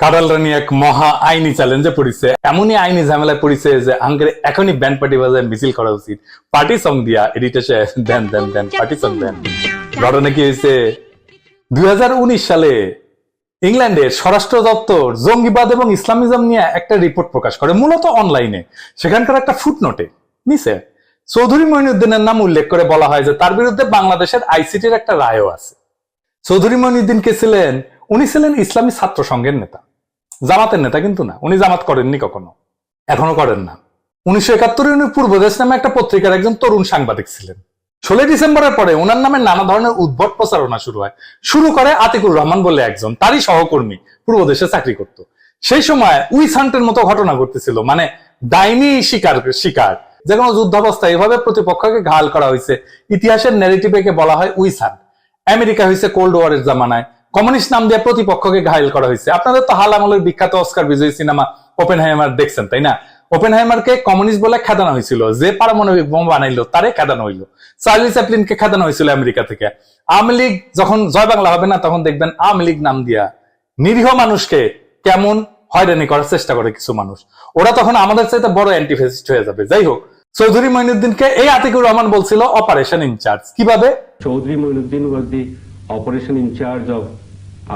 কারাল রানী এক মহা আইনি চ্যালেঞ্জে পড়েছে, এমনই আইনি ঝামেলায় পড়েছে যে আঙ্কের এখনই ব্যান্ড পার্টি বাজায় মিছিল করা উচিত। পার্টি সং দিয়া এডিটেশে দেন দেন দেন পার্টি সং দেন। ঘটনা কি হয়েছে, 2019 সালে ইংল্যান্ডের স্বরাষ্ট্র দপ্তর জঙ্গিবাদ এবং ইসলামিজম নিয়ে একটা রিপোর্ট প্রকাশ করে, মূলত অনলাইনে। সেখানকার একটা ফুটনোটে নিচে চৌধুরী মঈনুদ্দিনের নাম উল্লেখ করে বলা হয় যে তার বিরুদ্ধে বাংলাদেশের আইসিটির একটা রায়ও আছে। চৌধুরী মঈনুদ্দিন কে ছিলেন? উনি ছিলেন ইসলামী ছাত্র সংঘের নেতা, জামাতের নেতা কিন্তু না। উনি জামাত করেননি কখনো, এখনো করেন না। 1971 উনি পূর্বদেশ নামে একটা পত্রিকার একজন তরুণ সাংবাদিক ছিলেন। 16 ডিসেম্বরের পরে ওনার নামে নানা ধরনের উদ্ভট প্রচারণা শুরু করে আতিকুর রহমান বলে একজন, তারই সহকর্মী, পূর্বদেশে চাকরি করত। সেই সময় উইসান্টের মতো ঘটনা ঘটতেছিল, মানে ডাইনি শিকার যে কোনো যুদ্ধাবস্থায় এভাবে প্রতিপক্ষকে ঘায়াল করা হয়েছে। ইতিহাসের ন্যারেটিভে বলা হয় উইসান্ট। আমেরিকা হয়েছে কোল্ড ওয়ারের জামানায় কমিউনিস্ট নাম দিয়ে প্রতিপক্ষকে ঘায়াল করা হয়েছে। আপনাদের তো হাল আমলের বিখ্যাত অস্কার বিজয়ী সিনেমা ওপেনহাইমার দেখছেন, তাই না? ওপেনহাইমারকে কমিউনিস্ট বলে খেদানো হয়েছিল, যে পারমাণবিক বোমা বানাইলো তারে খেদানো হইলো। চার্লি চ্যাপলিনকে খেদানো হয়েছিল আমেরিকা থেকে। আওয়ামী লীগ যখন জয় বাংলা হবে না, তখন দেখবেন আওয়ামী লীগ নাম দিয়া নিরীহ মানুষকে কেমন হয়রানি করার চেষ্টা করে কিছু মানুষ। ওরা তখন আমাদের চাইতে বড় অ্যান্টিফেসিস্ট হয়ে যাবে। যাই হোক, চৌধুরী মঈনুদ্দিনকে এই আতিকুর রহমান বলছিল অপারেশন ইনচার্জ। কিভাবে? Chowdhury Moinuddin was the operation in charge of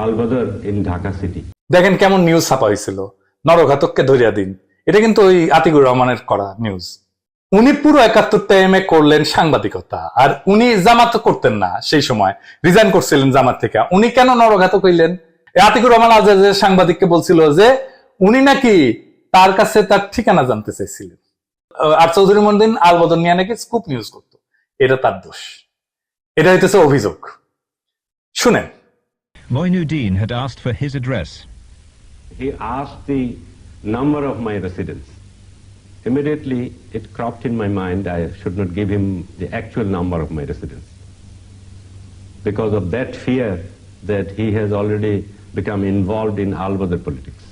Al-Badr in Dhaka city. দেখেন কেমন নিউজ ছাপা হয়েছিল, নরঘাতককে ধরিয়া দিন। এটা কিন্তু ওই আতিকুর রহমানের করা নিউজ। উনি পুরো 71 টাইমে করলেন সাংবাদিকতা, আর উনি জামাত করতেন না, সেই সময় রিজাইন করছিলেন জামাত থেকে। উনি কেন নরঘাতক হইলেন? আতিকুর রহমান আজাদের সাংবাদিককে বলছিল যে উনি নাকি তার কাছে তার ঠিকানা জানতে চাইছিলেন, আর চৌধুরী মঈনুদ্দিন আল-বদর নিয়ে নাকি স্কুপ নিউজ করত। এটা তার দোষ, এটা হইতেছে অভিযোগ। শুনেন। Moinuddin had asked for his address. He asked the number of my residence. Immediately it cropped in my mind I should not give him the actual number of my residence, because of that fear that he has already become involved in Al-Badr politics.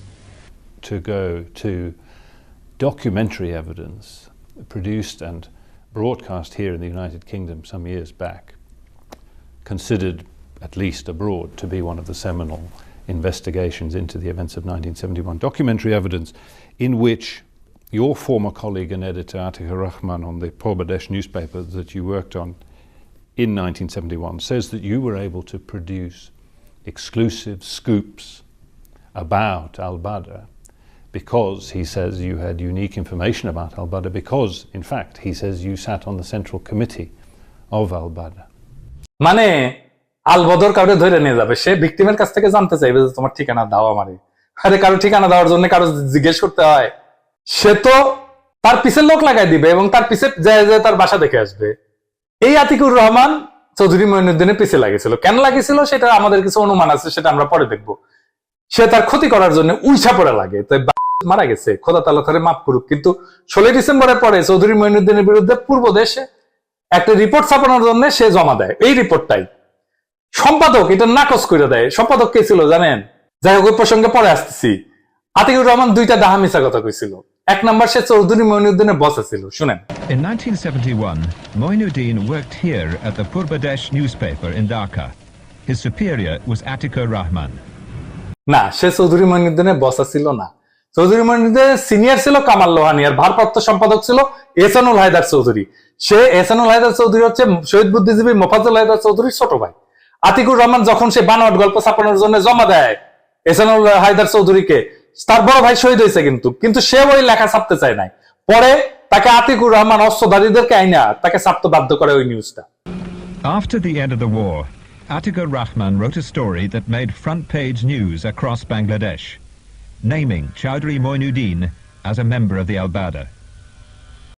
To go to documentary evidence produced and broadcast here in the United Kingdom some years back, considered at least abroad to be one of the seminal investigations into the events of 1971, documentary evidence in which your former colleague and editor Atikur Rahman on the Porbadesh newspaper that you worked on in 1971 says that you were able to produce exclusive scoops about al-Badr because, he says, you had unique information about al-Badr, because in fact he says you sat on the central committee of al-Badr. মানে আল-বদর কাউকে ধরে নিয়ে যাবে, সে ভিকটিমের কাছ থেকে জানতে চাইবে যে তোমার ঠিকানা দাও আমারে। আরে কারো ঠিকানা দেওয়ার জন্য কারো জিজ্ঞেস করতে হয়? সে তো তার পিছের লোক লাগাই দিবে এবং তার পিছে যায় তার বাসা দেখে আসবে। এই আতিকুর রহমান চৌধুরী মঈনুদ্দিনের পিছে লাগিয়েছিল। কেন লাগিয়েছিল সেটা আমাদের কিছু অনুমান আছে, সেটা আমরা পরে দেখবো। সে তার ক্ষতি করার জন্য উইছা পড়া লাগে, তাই মারা গেছে, খোদা তাআলা তারে মাফ করুক। কিন্তু 16 ডিসেম্বরের পরে চৌধুরী মঈনুদ্দিনের বিরুদ্ধে পূর্ব দেশে একটা রিপোর্ট ছাপানোর জন্য সে জমা দেয়। এই রিপোর্টটাই সম্পাদক এটা নাকচ করে দেয়। সম্পাদক কে ছিল জানেন? যাই হোক, ওই প্রসঙ্গে পরে আসতেছি। আতিকুর রহমান দুইটা ডাহা মিছা কথা কইছিল। এক নাম্বার, সে চৌধুরী মঈনুদ্দিনের বস ছিল। শুনেন। In 1971, Moinuddin worked here at the Purbadesh newspaper in Dhaka. His superior was Atikur Rahman. না, সে চৌধুরী মঈনুদ্দিনের বস ছিল না। চৌধুরী মঈনুদ্দিনের সিনিয়র ছিল কামাল লোহানী, আর ভারপ্রাপ্ত সম্পাদক ছিল এহসানুল হায়দার চৌধুরী। সে এহসানুল হায়দার চৌধুরী হচ্ছে শহীদ বুদ্ধিজীবী মোফাজ্জল হায়দার চৌধুরীর ছোট ভাই। আতিকুর রহমান যখন সে বানোয়াট গল্প ছাপানোর জন্য জমা দেয় এহসানুল হায়দার চৌধুরীকে, তার বড় ভাই শহীদ হয়েছে, কিন্তু সে ওই লেখা ছাপতে চায় নাই। পরে তাকে আতিকুর রহমান অস্ত্রধারীদেরকে আইনা তাকে ছাপতে বাধ্য করে ওই নিউজটা। After the end of the war, Atikur Rahman wrote a story that made front-page news across Bangladesh, naming Chowdhury Moinuddin as a member of the Al-Badr.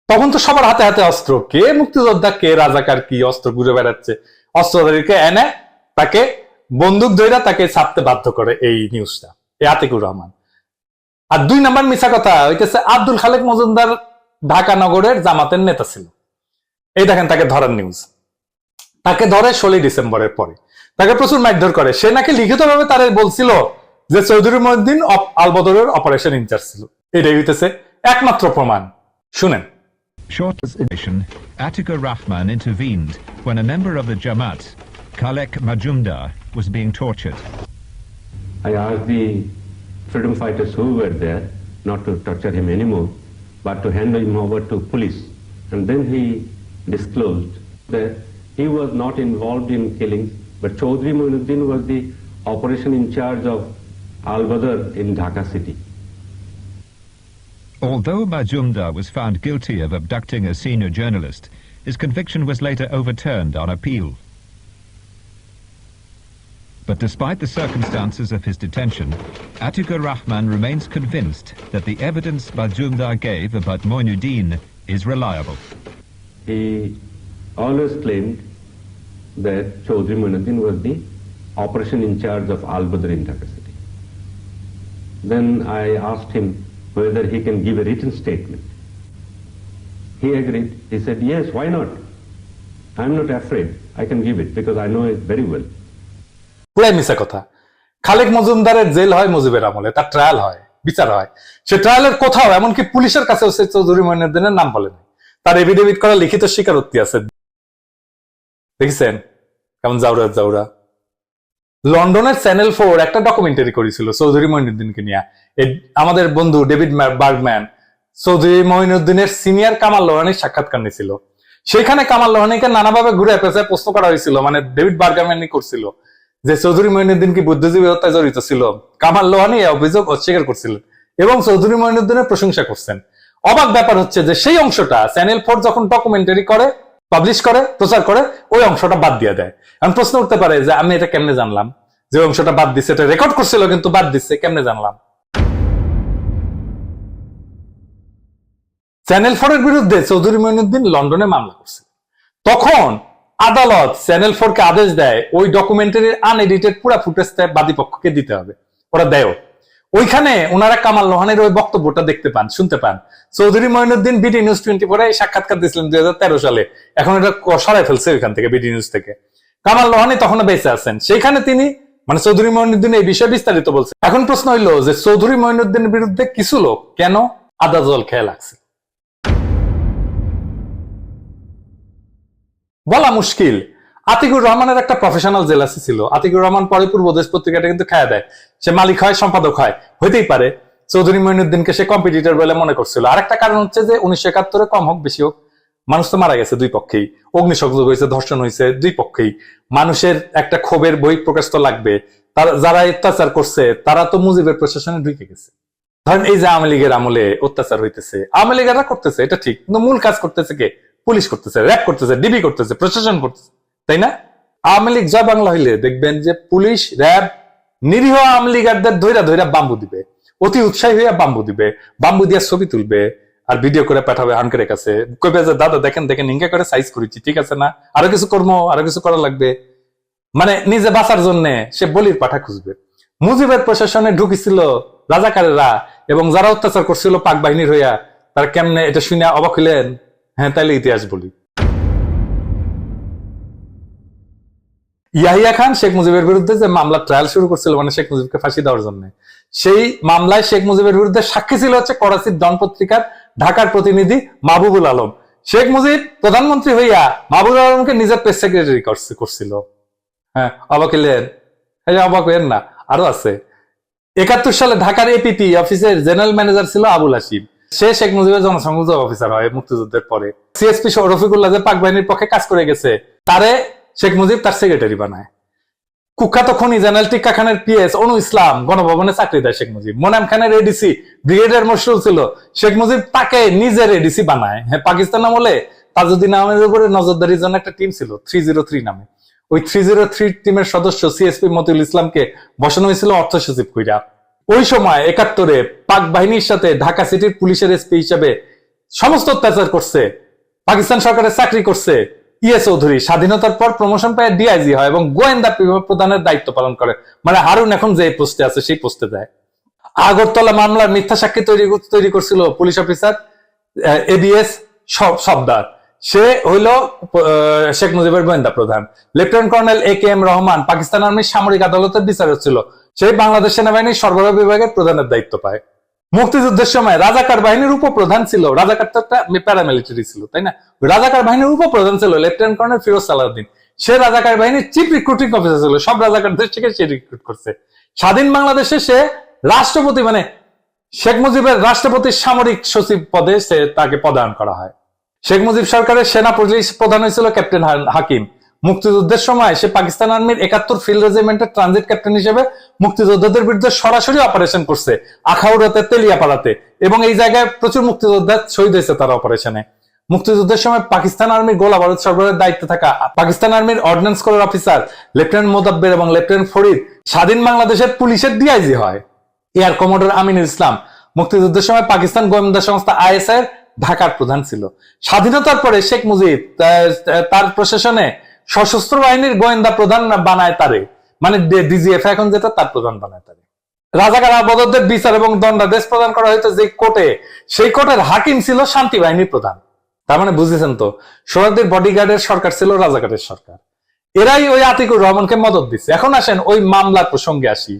তখন তো সবার হাতে হাতে অস্ত্র, কে মুক্তিযোদ্ধা কে রাজাকার কি অস্ত্র ঘুরে বেড়াচ্ছে। অস্ত্রধারীকে এনে তাকে বন্দুক ধরে তাকে ছাপতে বাধ্য করে এই নিউজটা, এই আতিকুর রহমান। আর 2 নাম্বার মিছা কথা হইতেছে আব্দুল খালেক মজুমদার ঢাকা নগরের জামাতের নেতা ছিল। এই দেখেন তাকে ধরার নিউজ। তাকে ধরে 16 ডিসেম্বরের পরে তাকে প্রচুর মারধর করে। সে নাকি লিখিতভাবে তারে বলছিল যে চৌধুরী মঈনুদ্দিন আল-বদরের অপারেশন ইনচার্জ ছিল। এটাই হইতেছে একমাত্র প্রমাণ। শুনেন। Short edition, Atikur Rahman intervened when a member of the Jamaat, Khalek Majumdar, was being tortured. I asked the freedom fighters who were there not to torture him anymore, but to hand him over to police. And then he disclosed that he was not involved in killings, but Chaudhry Moinuddin was the operation in charge of Al-Badr in Dhaka city. Although Majumdar was found guilty of abducting a senior journalist, his conviction was later overturned on appeal. But despite the circumstances of his detention, Atikur Rahman remains convinced that the evidence Majumdar gave about Moinuddin is reliable. He always claimed that Chaudhry Moinuddin was the operation in charge of Al-Badr in Dhaka city. Then I asked him whether he can give a written statement. He agreed. He said, yes, why not? I'm not afraid. I can give it because I know it very well. পুরাই মিছা কথা। খালেক মজুমদারের jail হয় মুজিবের আমলে, তার trial হয়, বিচার হয়। সে ট্রায়ালের কোথাও এমনকি পুলিশের কাছেও সে চৌধুরী মঈনুদ্দিনের নাম বলে নাই। তার এফিডেভিট করা লিখিত স্বীকারোক্তি আছে, দেখছেন কেমন জাউরা জাউরা। লন্ডনের চ্যানেল 4 একটা ডকুমেন্টারি করেছিল চৌধুরী মঈনুদ্দিনকে নিয়ে। আমাদের বন্ধু ডেভিড বার্গম্যান চৌধুরী মঈনুদ্দিনের সিনিয়র কামাল লোহানীর সাক্ষাৎকার নিয়েছিল। সেখানে কামাল লোহানীকে নানাভাবে ঘুরে পেঁচায় প্রশ্ন করা হয়েছিল, মানে ডেভিড বার্গম্যানই করছিল, যে চৌধুরী মঈনুদ্দিন কি বুদ্ধিজীবী হত্যায় জড়িত ছিল। কামাল লোহানী এই অভিযোগ অস্বীকার করছিলেন এবং চৌধুরী মঈনুদ্দিনের প্রশংসা করছেন। অবাক ব্যাপার হচ্ছে যে সেই অংশটা চ্যানেল 4 যখন ডকুমেন্টারি করে, পাবলিশ করে, প্রচার করে, ওই অংশটা বাদ দিয়ে দেয়। এখন প্রশ্ন উঠতে পারে যে আমি এটা কেমনে জানলাম যে অংশটা বাদ দিচ্ছে? এটা রেকর্ড করছিল কিন্তু বাদ দিচ্ছে, কেমনে জানলাম? চ্যানেল 4 এর বিরুদ্ধে চৌধুরী মঈনুদ্দিন লন্ডনে মামলা করছে। তখন আদালত চ্যানেল 4 কে আদেশ দেয় ওই ডকুমেন্টারির আনএডিটেড পুরো ফুটেজটা বাদী পক্ষকে দিতে হবে। ওরা দেয়। ওইখানে ওনারা কামাল লোহানীর ওই বক্তব্যটা দেখতে পান, শুনতে পান। চৌধুরী মঈনুদ্দিন বিডি নিউজ 24 এ সাক্ষাৎকার দিয়েছিলেন 2013 সালে। এখন এটা সরাই ফেলছে ওইখান থেকে, বিডি নিউজ থেকে। কামাল লোহানী তখনও বেঁচে আছেন। সেখানে তিনি মানে চৌধুরী মঈনুদ্দিন এই বিষয়ে বিস্তারিত বলছে। এখন প্রশ্ন হইলো যে চৌধুরী মঈনুদ্দিনের বিরুদ্ধে কিছু লোক কেন আদা জল খেয়ে লাগছে? বলা মুশকিল। আতিকুর রহমানের একটা প্রফেশনাল জেলাসি ছিল। আতিকুর রহমান পরে পূর্বদেশ পত্রিকাটা কিন্তু খায়া দেয়, সে মালিক হয়, সম্পাদক হয়। হইতেই পারে চৌধুরী মঈনুদ্দিনকে সে কম্পিটিটর বলে মনে করছিল। আরেকটা কারণ হচ্ছে যে 1971 কম হোক বেশি হোক মানুষ তো মারা গেছে দুই পক্ষেই, অগ্নিসংযোগ হয়েছে, ধর্ষণ হয়েছে দুই পক্ষেই। মানুষের একটা ক্ষোভের বহিঃপ্রকাশ তো লাগবে। যারা অত্যাচার করছে তারা তো মুজিবের প্রশাসনে ঢুকে গেছে। ধরেন এই যে আওয়ামী লীগের আমলে অত্যাচার হইতেছে, আওয়ামী লীগেরা করতেছে, এটা ঠিক, কিন্তু মূল কাজ করতেছে কে? পুলিশ করতেছে, র্যাব করতেছে, ডিবি করতেছে, প্রশাসন করতেছে, তাই না? আওয়ামী লীগ জয় বাংলা হইলে দেখবেন যে পুলিশ, র্যাব নিরীহ আওয়ামী লীগারদের ধৈরা ধৈরা বাম্বু দিবে, অতি উৎসাহী হইয়া বাম্বু দিবে, বাম্বু দিয়ে ছবি তুলবে আর ভিডিও করে পাঠাবে হানকারের কাছে। কইবে যে দাদা দেখেন দেখেন ইনকা করে সাইজ করেছি, ঠিক আছে না, আরো কিছু করবো, আরো কিছু করা লাগবে। মানে নিজে বাঁচার জন্য সে বলির পাঠা খুঁজবে। মুজিবের প্রশাসনে ঢুকিছিল রাজাকারেরা এবং যারা অত্যাচার করছিল পাক বাহিনীর হইয়া, তার কেমনে এটা শুনে অবাক হইলেন? হ্যাঁ, তাইলে ইতিহাস বলি। ইয়াহিয়া খান শেখ মুজিবের বিরুদ্ধে যে মামলা ট্রায়াল শুরু করছিল, মানে শেখ মুজিবকে ফাঁসি দেওয়ার জন্য, সেই মামলায় শেখ মুজিবের বিরুদ্ধে সাক্ষী ছিল হচ্ছে করাচির ডন পত্রিকার ঢাকার প্রতিনিধি মাহবুবুল আলম। শেখ মুজিব প্রধানমন্ত্রী হইয়া মাহবুবুল আলমকে নিজের প্রেস সেক্রেটারি করছিল। হ্যাঁ, অবাক হইলেন? অবাক হইলেন না, আরো আছে। 71 সালে ঢাকার এপিপি অফিসের জেনারেল ম্যানেজার ছিল আবুল হাসিম। সে শেখ মুজিবের জনসংযোগ অফিসার হয় মুক্তিযুদ্ধের পরে। সিএসপি রফিকুল্লাহ যে পাক বাহিনীর পক্ষে কাজ করে গেছে, তারে শেখ মুজিব তার সেক্রেটারি বানায়। কুখ্যাত খনি জেনারেল টিক্কা খানের পিএস অনু ইসলাম গণভবনে চাকরি দেয় শেখ মুজিব। মোনাম খানের এডিসি ব্রিগেডিয়ার মশরুল ছিল, শেখ মুজিব তাকে নিজের এডিসি বানায়। হ্যাঁ, পাকিস্তান আমলে তাজউদ্দিন আহমেদের উপরে নজরদারির জন্য একটা টিম ছিল 303 নামে। ওই 303 টিমের সদস্য সিএসপি মতিউল ইসলামকে বসানো হয়েছিল অর্থ সচিব কইরা। ওই সময় 71-এ পাক বাহিনীর সাথে ঢাকা সিটির পুলিশের এসপি হিসেবে সমস্ত অত্যাচার করছে, পাকিস্তান সরকারের চাকরি করছে। ইয়ে চৌধুরী স্বাধীনতার পর প্রমোশন পায় ডিআইজি হয় এবং গোয়েন্দা বিভাগ প্রধানের দায়িত্ব পালন করে। মানে হারুন এখন যে পোস্টে আছে সেই পোস্টে যায়। আগরতলা মামলার মিথ্যা সাক্ষী তৈরি করছিল পুলিশ অফিসার এবিএস সবদার। সে হইল শেখ মুজিবের গোয়েন্দা প্রধান। Lieutenant colonel AKM Rahman Pakistan আর্মির সামরিক আদালতের বিচারক ছিল। সেই বাংলাদেশ সেনাবাহিনীর সরবরাহ বিভাগের প্রধানের দায়িত্ব পায়। মুক্তিযুদ্ধের সময় রাজাকার বাহিনীর উপপ্রধান ছিল, রাজাকার তো একটা প্যারামিলিটারি ছিল, তাই না? রাজাকার বাহিনীর উপপ্রধান ছিল লেফটেন্যান্ট কর্নেল ফিরোজ সালাউদ্দিন। সে রাজাকার বাহিনীর চিফ রিক্রুটিং অফিসার ছিল, সব রাজাকারদের থেকে সে রিক্রুট করছে। স্বাধীন বাংলাদেশে সে রাষ্ট্রপতি মানে শেখ মুজিবের রাষ্ট্রপতির সামরিক সচিব পদে তাকে পদায়ন করা হয়। শেখ মুজিব সরকারের সেনা পুলিশ প্রধান হয়েছিল ক্যাপ্টেন হাকিম। মুক্তিযুদ্ধের সময় সে পাকিস্তান আর্মির ৭১ ফিল্ড রেজিমেন্টের ট্রানজিট ক্যাপ্টেন হিসেবে মুক্তিযোদ্ধাদের বিরুদ্ধে সরাসরি অপারেশন করছে আখাউড়াতে, তেলিয়াপাড়াতে, এবং এই জায়গায় প্রচুর মুক্তিযোদ্ধা শহীদ হয়েছে তার অপারেশনে। মুক্তিযুদ্ধের সময় পাকিস্তান আর্মির গোলা বারুদ সরবরাহের দায়িত্বে থাকা পাকিস্তান আর্মির অর্ডিন্যান্স কোরের অফিসার লেফটেন্যান্ট মোদাব্বের এবং লেফটেন্যান্ট ফরিদ স্বাধীন বাংলাদেশের পুলিশের ডিআইজি হয়। এয়ার কমোডর আমিনুল ইসলাম মুক্তিযুদ্ধের সময় পাকিস্তান গোয়েন্দা সংস্থা আইএসআই ঢাকার প্রধান ছিল। স্বাধীনতার পরে শেখ মুজিব তার প্রশাসনে সশস্ত্র বাহিনীর গোয়েন্দা প্রধান বানায় তারে, মানে ডিজিএফ এখন যেটা, তার প্রধান বানায় তারে। রাজাকার আবদ্ধদের বিচার এবং দণ্ডাদেশ প্রদান করা হয়েছে যে কোর্টে, সেই কোর্টের হাকিম ছিল শান্তি বাহিনীর প্রধান। তার মানে বুঝেছেন তো, সোহরাওয়ার্দীর বডিগার্ডের সরকার ছিল রাজাকারের সরকার। এরাই ওই আতিকুর রহমানকে মদত দিচ্ছে। এখন আসেন ওই মামলার প্রসঙ্গে আসি।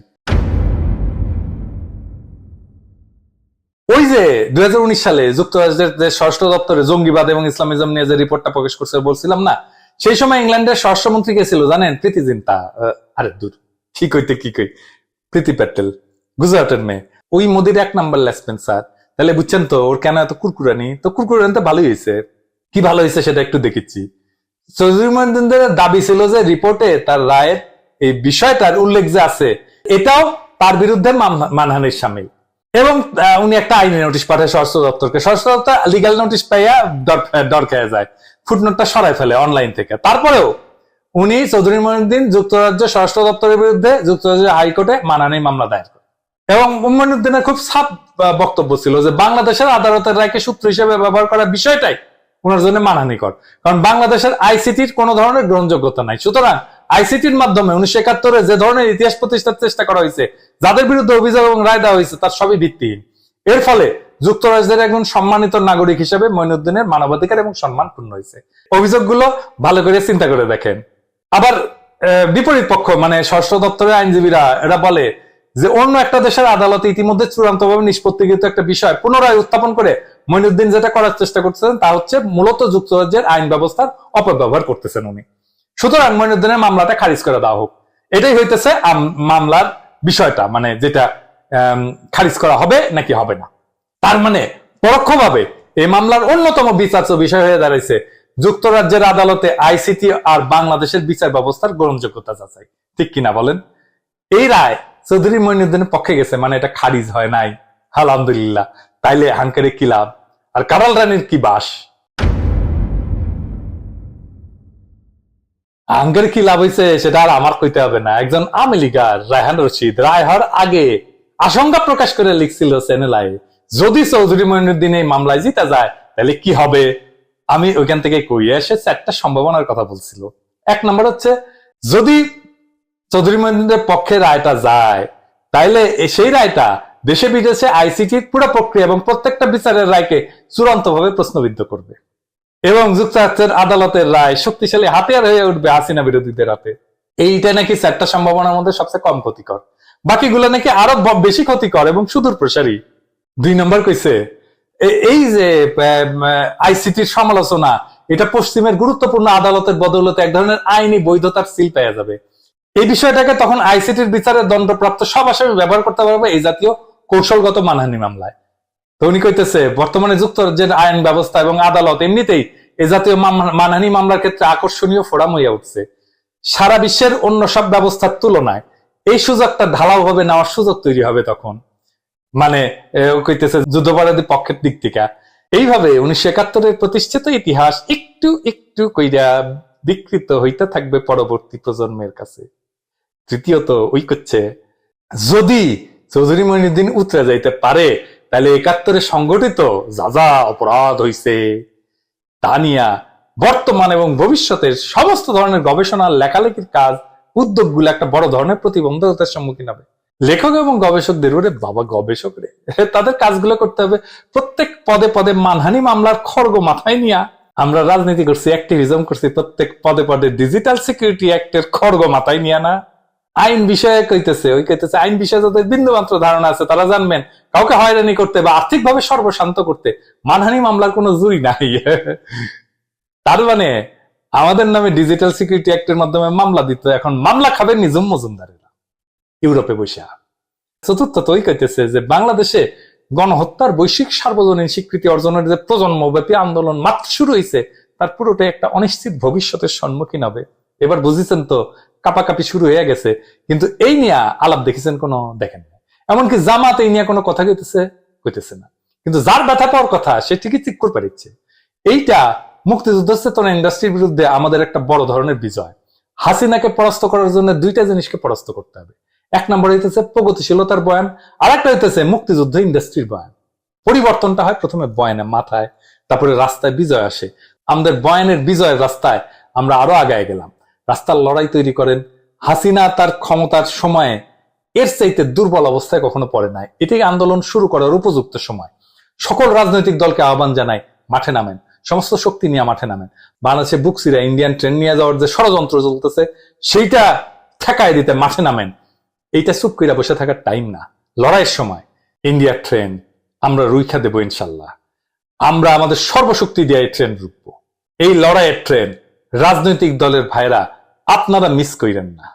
ওই যে 2019 সালে যুক্তরাষ্ট্রের যে স্বরাষ্ট্র দপ্তরে জঙ্গিবাদ এবং ইসলামিজম নিয়ে যে রিপোর্টটা প্রকাশ করছে বলছিলাম না, সেই সময় ইংল্যান্ডের স্বরাষ্ট্রমন্ত্রী কে ছিল জানেন? প্রীতি জিন্তা। আরে দূর, ঠিক হইতে কি কই, প্রীতি প্যাটেল, গুজরাটের মেয়ে। ওই মোদির 1 নাম্বার লেসপেন স্যার। তাহলে বুঝছেন তো ওর কেন এত কুরকুরানি। তো কুরকুরানিতে ভালোই হয়েছে। কি ভালো হয়েছে সেটা একটু দেখেছি। চৌধুরী মহিউদ্দিনের দাবি ছিল যে রিপোর্টে তার রায়ের এই বিষয়টার উল্লেখ যে আছে, এটাও তার বিরুদ্ধে মানহানির সামিল। এবং উনি একটা আইনি নোটিশ পাঠায় স্বরাষ্ট্র দপ্তরকে। স্বরাষ্ট্র দপ্তর লিগাল নোটিশ পাইয়া ডর খেয়ে যায়, ফুটনোটটা সরাই ফেলে অনলাইন থেকে। তারপরেও উনি চৌধুরী মহিউদ্দিন যুক্তরাজ্য স্বরাষ্ট্র দপ্তরের বিরুদ্ধে যুক্তরাজ্য হাইকোর্টে মানহানি মামলা দায়ের করে। এবং মহিউদ্দিনের খুব সাফ বক্তব্য ছিল যে বাংলাদেশের আদালতের রায়কে সূত্র হিসেবে ব্যবহার করার বিষয়টাই ওনার জন্য মানহানিকর, কারণ বাংলাদেশের আইসিটির কোন ধরনের গ্রহণযোগ্যতা নাই। সুতরাং আইসিটির মাধ্যমে 1971 যে ধরনের ইতিহাস প্রতিষ্ঠার চেষ্টা করা হয়েছে, যাদের বিরুদ্ধে অভিযোগ এবং রায় দেওয়া হয়েছে, তার সবই ভিত্তিহীন। এর ফলে যুক্তরাজ্যের একজন সম্মানিত নাগরিক হিসেবে মঈনুদ্দিনের মানবাধিকার এবং সম্মান পূর্ণ হয়েছে। অভিযোগগুলো ভালো করে চিন্তা করে দেখেন। আবার বিপরীত পক্ষ মানে স্বরাষ্ট্র দপ্তরের আইনজীবীরা এরা বলে যে অন্য একটা দেশের আদালতে ইতিমধ্যে চূড়ান্তভাবে নিষ্পত্তিকৃত একটা বিষয় পুনরায় উত্থাপন করে মঈনুদ্দিন যেটা করার চেষ্টা করতেছেন তা হচ্ছে মূলত যুক্তরাজ্যের আইন ব্যবস্থার অপব্যবহার করতেছেন উনি। সুতরাং মঈনুদ্দিনের মামলাটা খারিজ করে দেওয়া হোক, এটাই হইতেছে মামলার বিষয়টা, মানে যেটা খারিজ করা হবে নাকি হবে না। তার মানে পরোক্ষভাবে এই মামলার অন্যতম বিচার্য বিষয় হয়ে দাঁড়াইছে যুক্তরাজ্যের আদালতে আইসিটি আর বাংলাদেশের বিচার ব্যবস্থার গ্রহণযোগ্যতা যাচাই, ঠিক কিনা বলেন? এই রায় চৌধুরী মঈনুদ্দিনের পক্ষে গেছে, মানে এটা খারিজ হয় নাই, আলহামদুলিল্লাহ। তাইলে হাঙ্কারে কি লাভ, আর কারাল রানীর কি বাস? হাঙ্কারে কি লাভ হয়েছে সেটা আর আমার কইতে হবে না। একজন আওয়ামী লীগার রায়হান রশিদ রায় হওয়ার আগে আশঙ্কা প্রকাশ করে লিখছিল চ্যানেলায়, যদি চৌধুরী মঈনুদ্দিন এই মামলায় জিতা যায় তাহলে কি হবে। আমি ওইখান থেকে কই এসে 4টা সম্ভাবনার কথা বলছিল। 1 নম্বর হচ্ছে, যদি চৌধুরী মঈনুদ্দিনের পক্ষে রায়টা যায় তাইলে সেই রায়টা দেশে বিদেশে আইসিটির পুরো প্রক্রিয়া এবং প্রত্যেকটা বিচারের রায়কে চূড়ান্তভাবে প্রশ্নবিদ্ধ করবে এবং যুক্তরাষ্ট্রের আদালতের রায় শক্তিশালী হাতিয়ার হয়ে উঠবে হাসিনা বিরোধীদের হাতে। এইটা নাকি 4টা সম্ভাবনার মধ্যে সবচেয়ে কম ক্ষতিকর, বাকিগুলো নাকি আরো বেশি ক্ষতিকর এবং সুদূর প্রসারী। 2 নম্বর কইছে, এই যে আইসিটির সমালোচনা, এটা পশ্চিমের গুরুত্বপূর্ণ আদালতের বদৌলতে এক ধরনের আইনি বৈধতার সিল পেয়ে যাবে। এই বিষয়টাকে তখন আইসিটির বিচারে দণ্ডপ্রাপ্ত সব আসামি ব্যবহার করতে পারবে এই জাতীয় কৌশলগত মানহানি মামলায়। তো উনি কইতেছে বর্তমানে যুক্তরাজ্যের আইন ব্যবস্থা এবং আদালত এমনিতেই এই জাতীয় মানহানি মামলার ক্ষেত্রে আকর্ষণীয় ফোরাম হইয়া উঠছে। সারা বিশ্বের অন্য সব ব্যবস্থার তুলনায় এই সুযোগটা ঢালাওভাবে নেওয়ার সুযোগ তৈরি হবে তখন, মানে কইতেছে যুদ্ধাপরাধী পক্ষের দিক থেকে। এইভাবে 1971 প্রতিষ্ঠিত ইতিহাস একটু একটু কইরা বিকৃত হইতে থাকবে পরবর্তী প্রজন্মের কাছে। তৃতীয়ত ওই করছে, যদি চৌধুরী মঈনুদ্দিন উতরে যাইতে পারে তাহলে 71 সংগঠিত যা যা অপরাধ হইছে তা নিয়া বর্তমান এবং ভবিষ্যতের সমস্ত ধরনের গবেষণা লেখালেখির কাজ উদ্যোগগুলো একটা বড় ধরনের প্রতিবন্ধকতার সম্মুখীন হবে। লেখক এবং গবেষকদের, ওরে বাবা গবেষক রে, তাদের কাজগুলো করতে হবে প্রত্যেক পদে পদে মানহানি মামলার খড়গ মাথায় নিয়ে। আমরা রাজনীতি করছি, অ্যাক্টিভিজম করছি প্রত্যেক পদে পদে ডিজিটাল সিকিউরিটি অ্যাক্টের খড়গ মাথায় নিয়ে না। আইন বিষয়ে কইতেছে, ওই কইতেছে আইন বিষয়ে যাদের বিন্দুমাত্র ধারণা আছে তারা জানবেন কাউকে হয়রানি করতে বা আর্থিকভাবে সর্বশান্ত করতে মানহানি মামলার কোনো জুরি নাই। তার মানে আমাদের নামে ডিজিটাল সিকিউরিটি অ্যাক্টের মাধ্যমে মামলা দিত, এখন মামলা খাবেন নিজুম মজুমদারেরা ইউরোপে বসে। চতুর্থত ওই কইতেছে যে বাংলাদেশে গণহত্যার বৈশ্বিক সার্বজনীন স্বীকৃতি অর্জনের যে প্রজন্মব্যাপী আন্দোলন মাত্র শুরু হয়েছে, তার পুরোটাই একটা অনিশ্চিত ভবিষ্যতের সম্মুখীন হবে। এবার বুঝেছেন তো, কাপাকাপি শুরু হয়ে গেছে, কিন্তু এই নিয়ে আলাপ দেখেছেন কোনো? দেখেন না। এমনকি জামাত এই নিয়ে কোনো কথা কইতেছে না। কিন্তু যার ব্যথা পাওয়ার কথা সে ঠিকই ঠিক করে পারিচ্ছে। এইটা মুক্তিযুদ্ধ চেতনা ইন্ডাস্ট্রির বিরুদ্ধে আমাদের একটা বড় ধরনের বিজয়। হাসিনাকে পরাস্ত করার জন্য দুইটা জিনিসকে পরাস্ত করতে হবে। এক নম্বর হইতেছে প্রগতিশীলতার বয়ান, আর একটা হইতেছে মুক্তিযুদ্ধ ইন্ডাস্ট্রির বয়ান। পরিবর্তনটা হয় প্রথমে বয়ানে, মাথায়, তারপরে রাস্তায় বিজয় আসে। আমাদের বয়ানের বিজয়ের রাস্তায় আমরা আরো আগায় গেলাম। রাস্তার লড়াই তৈরি করেন। হাসিনা তার ক্ষমতার সময়ে এর চাইতে দুর্বল অবস্থায় কখনো পড়ে নাই। এটাই আন্দোলন শুরু করার উপযুক্ত সময়। সকল রাজনৈতিক দলকে আহ্বান জানাই, মাঠে নামেন, সমস্ত শক্তি নিয়ে মাঠে নামেন। বাংলাদেশে বুকসিরা ইন্ডিয়ান ট্রেন নিয়ে যাওয়ার যে ষড়যন্ত্র চলতেছে সেইটা ঠেকায় দিতে মাঠে নামেন। এইটা চুপ কইরা বসে থাকার টাইম না, লড়াইয়ের সময়। ইন্ডিয়ার ট্রেন আমরা রুইখা দেবো ইনশাল্লাহ। আমরা আমাদের সর্বশক্তি দিয়ে এই ট্রেন রুখবো। এই লড়াইয়ের ট্রেন রাজনৈতিক দলের ভাইরা আপনারা মিস কইরেন না।